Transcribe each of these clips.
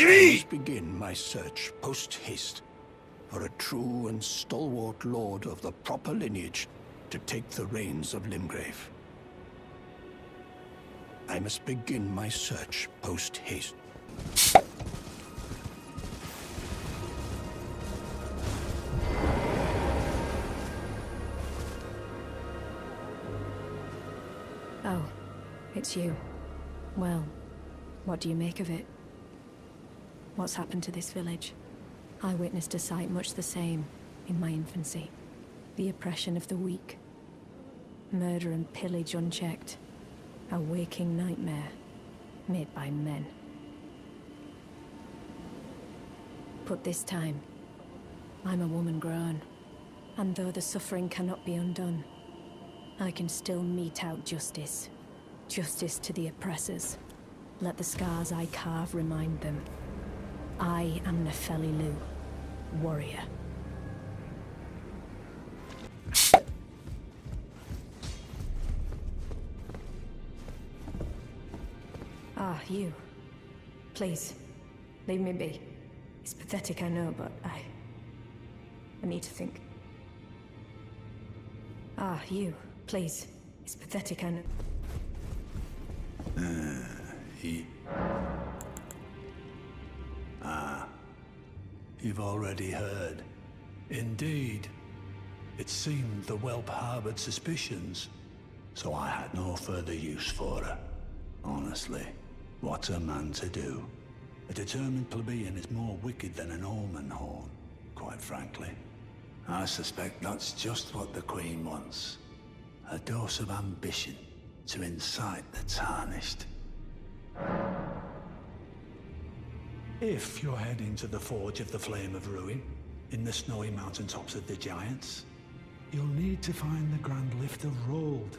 must begin my search post-haste for a true and stalwart lord of the proper lineage to take the reins of Limgrave. I must begin my search post-haste. Oh, it's you. Well, what do you make of it? What's happened to this village? I witnessed a sight much the same in my infancy. The oppression of the weak. Murder and pillage unchecked. A waking nightmare made by men. But this time, I'm a woman grown. And though the suffering cannot be undone, I can still mete out justice. Justice to the oppressors. Let the scars I carve remind them. I am Nepheli, warrior. Ah, you. Please, leave me be. It's pathetic, I know, but I need to think. Ah, you. Please. It's pathetic, I know. You've already heard. Indeed. It seemed the whelp harbored suspicions, so I had no further use for her. Honestly, what's a man to do? A determined plebeian is more wicked than an omen horn, quite frankly. I suspect that's just what the Queen wants. A dose of ambition to incite the tarnished. If you're heading to the Forge of the Flame of Ruin, in the snowy mountaintops of the Giants, you'll need to find the Grand Lift of Rold,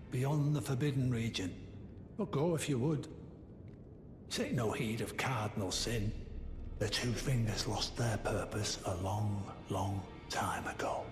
beyond the Forbidden Region. But go if you would. Take no heed of cardinal sin. The Two Fingers lost their purpose a long, long time ago.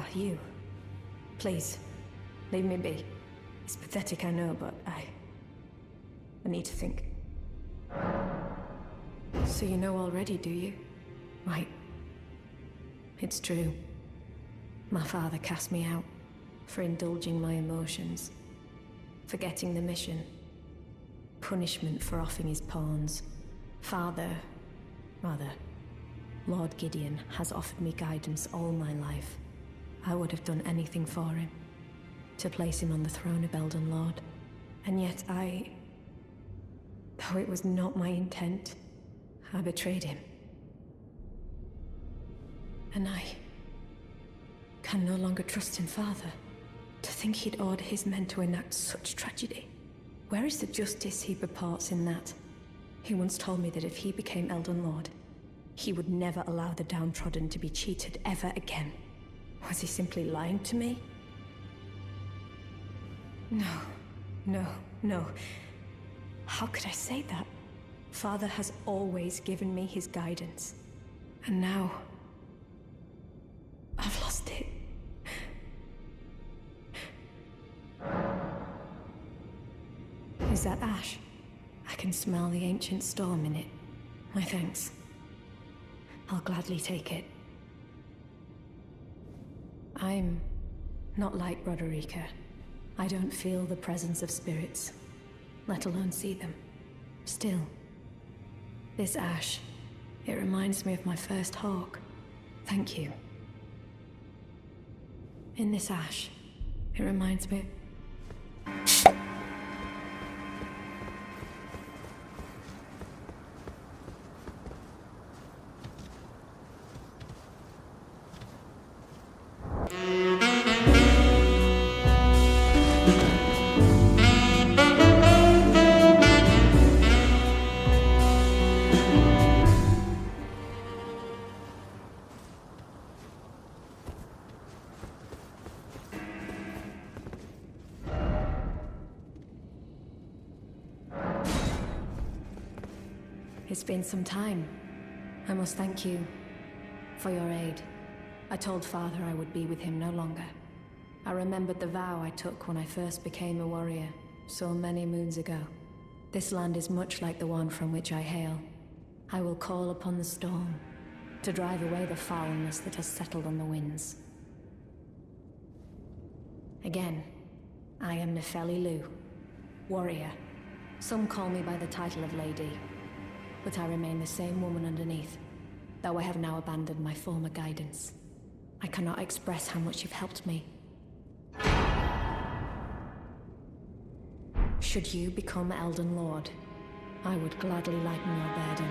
Ah, you. Please, leave me be. It's pathetic, I know, but I need to think. So you know already, do you? Right. It's true. My father cast me out for indulging my emotions, forgetting the mission, punishment for offing his pawns. Lord Gideon has offered me guidance all my life. I would have done anything for him, to place him on the throne of Elden Lord. And yet though it was not my intent, I betrayed him. And I can no longer trust in Father. To think he'd order his men to enact such tragedy. Where is the justice he purports in that? He once told me that if he became Elden Lord, he would never allow the downtrodden to be cheated ever again. Was he simply lying to me? No. How could I say that? Father has always given me his guidance. And now I've lost it. Is that ash? I can smell the ancient storm in it. My thanks. I'll gladly take it. I'm not like Broderica. I don't feel the presence of spirits, let alone see them. Still, this ash, it reminds me of my first hawk. Thank you. In this ash, it reminds me... It's been some time. I must thank you for your aid. I told Father I would be with him no longer. I remembered the vow I took when I first became a warrior, so many moons ago. This land is much like the one from which I hail. I will call upon the storm to drive away the foulness that has settled on the winds. Again, I am Nepheli Lu, warrior. Some call me by the title of Lady, but I remain the same woman underneath, though I have now abandoned my former guidance. I cannot express how much you've helped me. Should you become Elden Lord, I would gladly lighten your burden.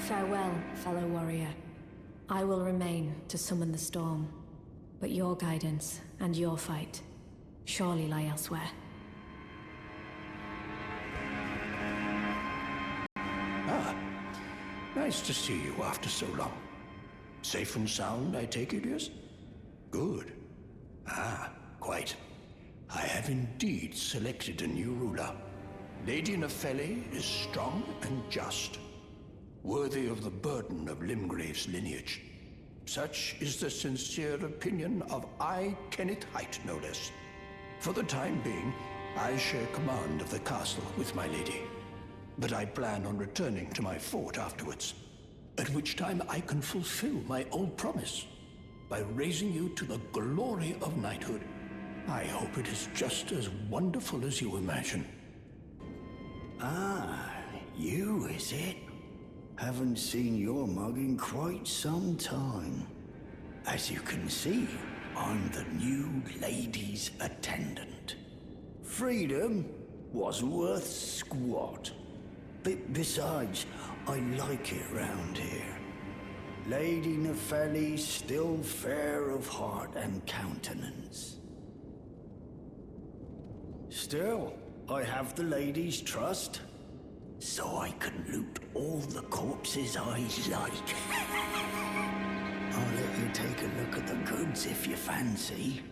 Farewell, fellow warrior. I will remain to summon the storm, but your guidance and your fight surely lie elsewhere. Nice to see you after so long. Safe and sound, I take it, yes? Good. Quite. I have indeed selected a new ruler. Lady Nepheli is strong and just, worthy of the burden of Limgrave's lineage. Such is the sincere opinion of I, Kenneth Height, no less. For the time being, I share command of the castle with my lady. But I plan on returning to my fort afterwards, at which time I can fulfill my old promise by raising you to the glory of knighthood. I hope it is just as wonderful as you imagine. You, is it? Haven't seen your mug in quite some time. As you can see, I'm the new lady's attendant. Freedom wasn't worth squat. Besides, I like it round here. Lady Nepheli's still fair of heart and countenance. Still, I have the lady's trust, so I can loot all the corpses I like. I'll let you take a look at the goods if you fancy.